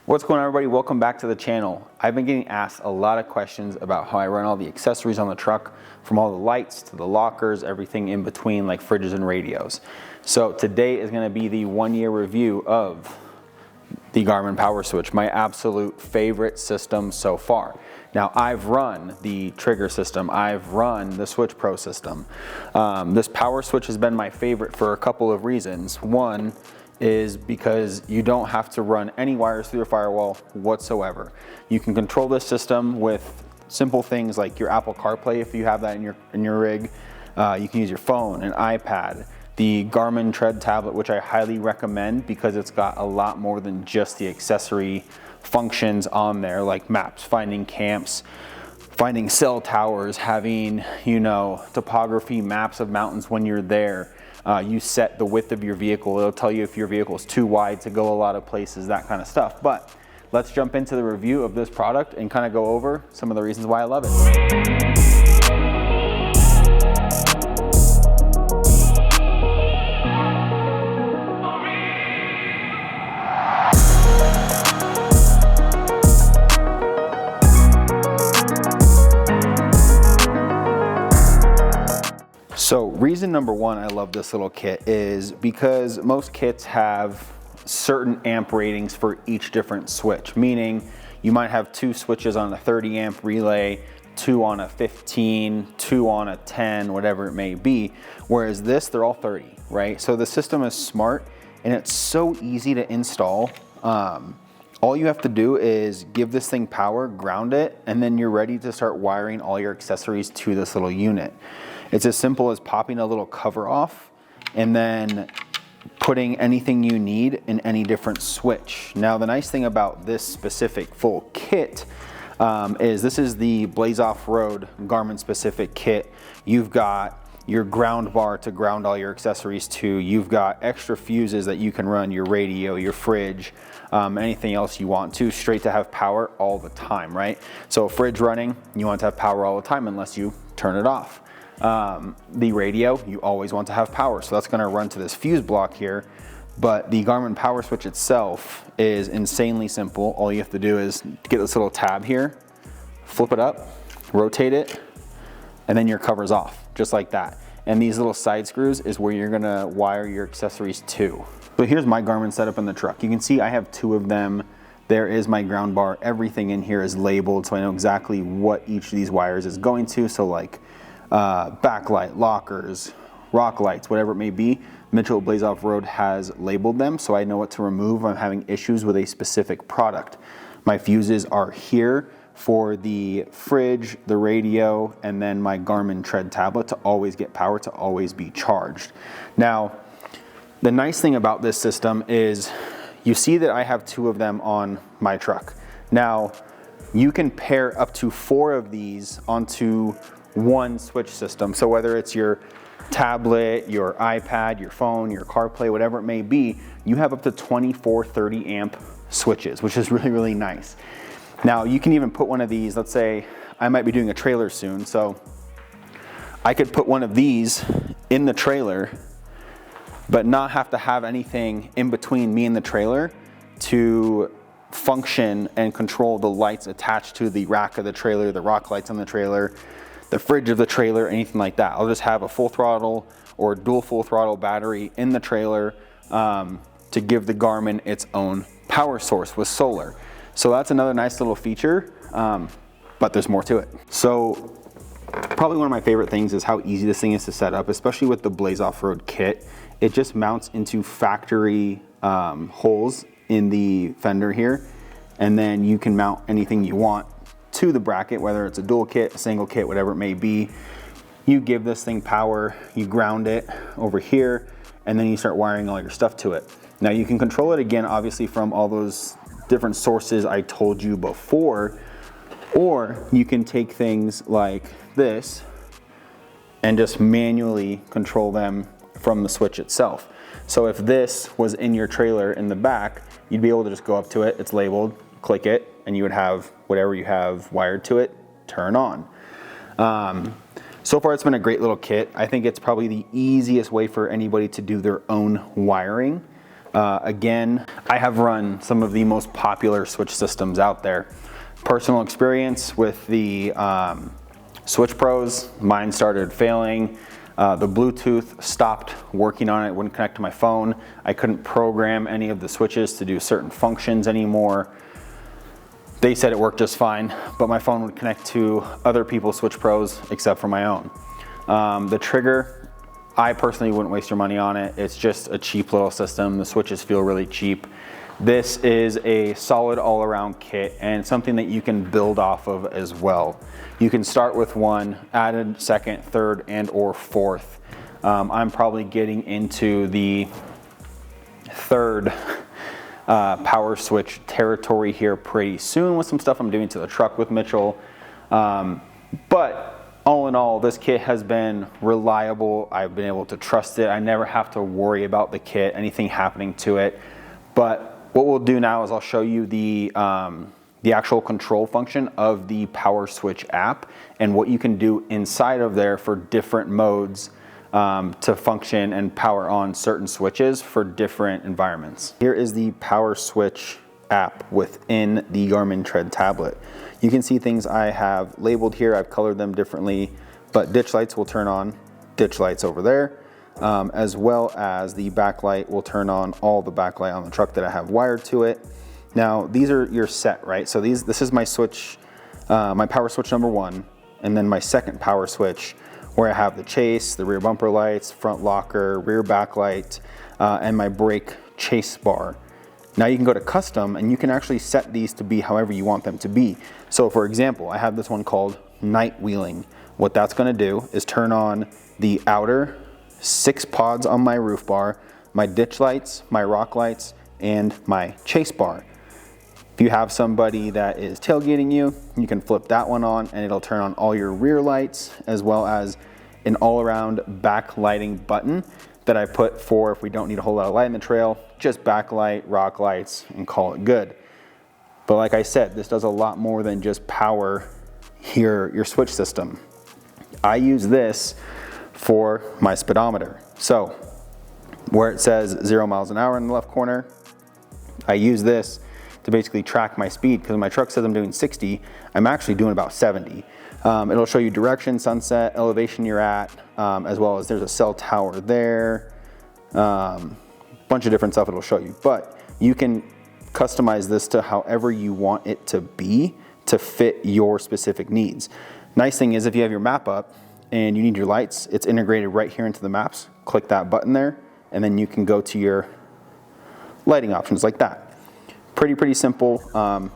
What's going on, everybody? Welcome back to the channel. I've been getting asked a lot of questions about how I run all the accessories on the truck, from all the lights to the lockers, everything in between like fridges and radios. So today is going to be the 1-year review of the Garmin PowerSwitch, my absolute favorite system so far. Now, I've run the trigger system, I've run the Switch Pro system. This PowerSwitch has been my favorite for a couple of reasons. One is because you don't have to run any wires through your firewall whatsoever. You can control this system with simple things like your Apple CarPlay if you have that in your rig. You can use your phone, an iPad, the Garmin Tread tablet, which I highly recommend because it's got a lot more than just the accessory functions on there, like maps, finding camps, finding cell towers, having, topography, maps of mountains when you're there. You set the width of your vehicle. It'll tell you if your vehicle is too wide to go a lot of places, that kind of stuff. But let's jump into the review of this product and kind of go over some of the reasons why I love it. So reason number one I love this little kit is because most kits have certain amp ratings for each different switch, meaning you might have 2 switches on a 30 amp relay, 2 on a 15, 2 on a 10, whatever it may be. Whereas this, they're all 30, right? So the system is smart and it's so easy to install. All you have to do is give this thing power, ground it, and then you're ready to start wiring all your accessories to this little unit. It's as simple as popping a little cover off and then putting anything you need in any different switch. Now, the nice thing about this specific full kit is this is the Blaze Off-Road Garmin specific kit. You've got your ground bar to ground all your accessories to. You've got extra fuses that you can run your radio, your fridge, anything else you want to, straight to have power all the time, right? So a fridge running, you want to have power all the time unless you turn it off. The radio, you always want to have power, so that's going to run to this fuse block here. But the Garmin PowerSwitch itself is insanely simple. All you have to do is get this little tab here, flip it up, rotate it, and then your cover's off, just like that. And these little side screws is where you're gonna wire your accessories to. So here's my Garmin setup in the truck. You can see I have 2 of them. There is my ground bar. Everything in here is labeled, so I know exactly what each of these wires is going to. So like backlight, lockers, rock lights, whatever it may be, Mitchell Blaze Off-Road has labeled them, so I know what to remove if I'm having issues with a specific product. My fuses are here for the fridge, the radio, and then my Garmin Tread tablet to always get power, to always be charged. Now, the nice thing about this system is you see that I have 2 of them on my truck. Now, you can pair up to 4 of these onto one switch system. So whether it's your tablet, your iPad, your phone, your CarPlay, whatever it may be, you have up to 24 30 amp switches, which is really, really nice. Now you can even put one of these, let's say I might be doing a trailer soon, so I could put one of these in the trailer, but not have to have anything in between me and the trailer to function and control the lights attached to the rack of the trailer, the rock lights on the trailer, the fridge of the trailer, anything like that. I'll just have a full throttle or dual full throttle battery in the trailer to give the Garmin its own power source with solar. So that's another nice little feature, but there's more to it. So probably one of my favorite things is how easy this thing is to set up, especially with the Blaze Off-Road kit. It just mounts into factory holes in the fender here, and then you can mount anything you want to the bracket, whether it's a dual kit, a single kit, whatever it may be. You give this thing power, you ground it over here, and then you start wiring all your stuff to it. Now you can control it again, obviously, from all those different sources I told you before, or you can take things like this and just manually control them from the switch itself. So if this was in your trailer in the back, you'd be able to just go up to it, it's labeled, click it, and you would have whatever you have wired to it turn on. So far it's been a great little kit. I think it's probably the easiest way for anybody to do their own wiring. Again, I have run some of the most popular switch systems out there. Personal experience with the Switch Pros, mine started failing. The Bluetooth stopped working on it, wouldn't connect to my phone. I couldn't program any of the switches to do certain functions anymore. They said it worked just fine, but my phone would connect to other people's Switch Pros except for my own. The trigger, I personally wouldn't waste your money on it. It's just a cheap little system. The switches feel really cheap. This is a solid all-around kit and something that you can build off of as well. You can start with one, add a second, third, and or fourth. I'm probably getting into the third PowerSwitch territory here pretty soon with some stuff I'm doing to the truck with Mitchell. But all in all, this kit has been reliable. I've been able to trust it. I never have to worry about the kit, anything happening to it. But what we'll do now is I'll show you the actual control function of the PowerSwitch app and what you can do inside of there for different modes to function and power on certain switches for different environments. Here is the PowerSwitch app within the Garmin Tread tablet. You can see things I have labeled here. I've colored them differently, but ditch lights will turn on, ditch lights over there. As well as the backlight will turn on all the backlight on the truck that I have wired to it. Now these are your set, right? So this is my switch, my power switch number one, and then my second power switch where I have the chase, the rear bumper lights, front locker, rear backlight, and my brake chase bar. Now you can go to custom and you can actually set these to be however you want them to be. So for example, I have this one called night wheeling. What that's gonna do is turn on the outer 6 pods on my roof bar, my ditch lights, my rock lights, and my chase bar. If you have somebody that is tailgating you, you can flip that one on and it'll turn on all your rear lights as well as an all-around backlighting button that I put for if we don't need a whole lot of light in the trail, just backlight, rock lights, and call it good. But like I said, this does a lot more than just power your switch system. I use this for my speedometer. So where it says 0 miles an hour in the left corner, I use this to basically track my speed because my truck says I'm doing 60, I'm actually doing about 70. It'll show you direction, sunset, elevation you're at, as well as there's a cell tower there, bunch of different stuff it'll show you. But you can customize this to however you want it to be to fit your specific needs. Nice thing is if you have your map up, and you need your lights, it's integrated right here into the maps. Click that button there, and then you can go to your lighting options like that. Pretty simple.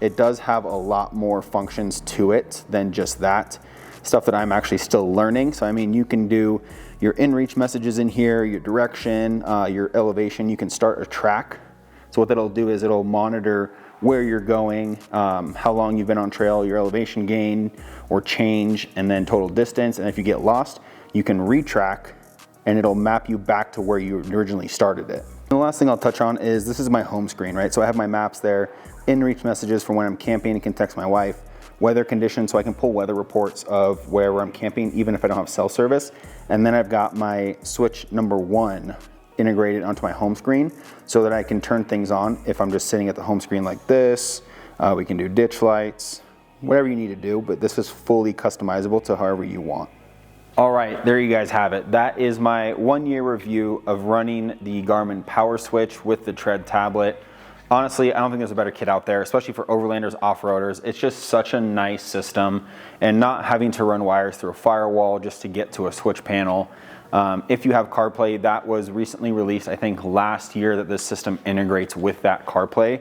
It does have a lot more functions to it than just that. Stuff that I'm actually still learning. So I mean, you can do your in-reach messages in here, your direction, your elevation. You can start a track. So what that'll do is it'll monitor where you're going, how long you've been on trail, your elevation gain or change, and then total distance. And if you get lost, you can retrack and it'll map you back to where you originally started it. And the last thing I'll touch on is this is my home screen, right? So I have my maps there, in-reach messages for when I'm camping, and can text my wife, weather conditions so I can pull weather reports of wherever I'm camping, even if I don't have cell service. And then I've got my switch number one integrated onto my home screen so that I can turn things on if I'm just sitting at the home screen like this. We can do ditch lights, whatever you need to do, but this is fully customizable to however you want. All right, there you guys have it. That is my 1-year review of running the Garmin PowerSwitch with the Tread tablet. Honestly, I don't think there's a better kit out there, especially for overlanders, off-roaders. It's just such a nice system, and not having to run wires through a firewall just to get to a switch panel. If you have CarPlay, that was recently released, I think last year, that this system integrates with that CarPlay.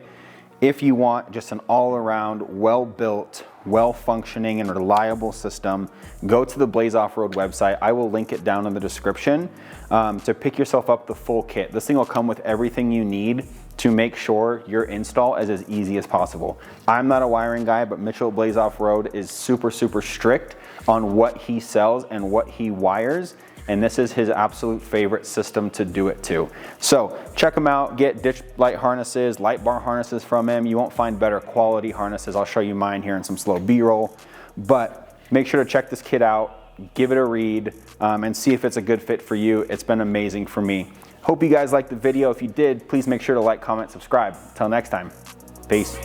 If you want just an all-around, well-built, well-functioning, and reliable system, go to the Blaze Off-Road website. I will link it down in the description to pick yourself up the full kit. This thing will come with everything you need to make sure your install is as easy as possible. I'm not a wiring guy, but Mitchell at Blaze Off-Road is super strict on what he sells and what he wires. And this is his absolute favorite system to do it to. So check him out, get ditch light harnesses, light bar harnesses from him. You won't find better quality harnesses. I'll show you mine here in some slow B-roll. But make sure to check this kit out, give it a read, and see if it's a good fit for you. It's been amazing for me. Hope you guys liked the video. If you did, please make sure to like, comment, subscribe. Until next time, peace.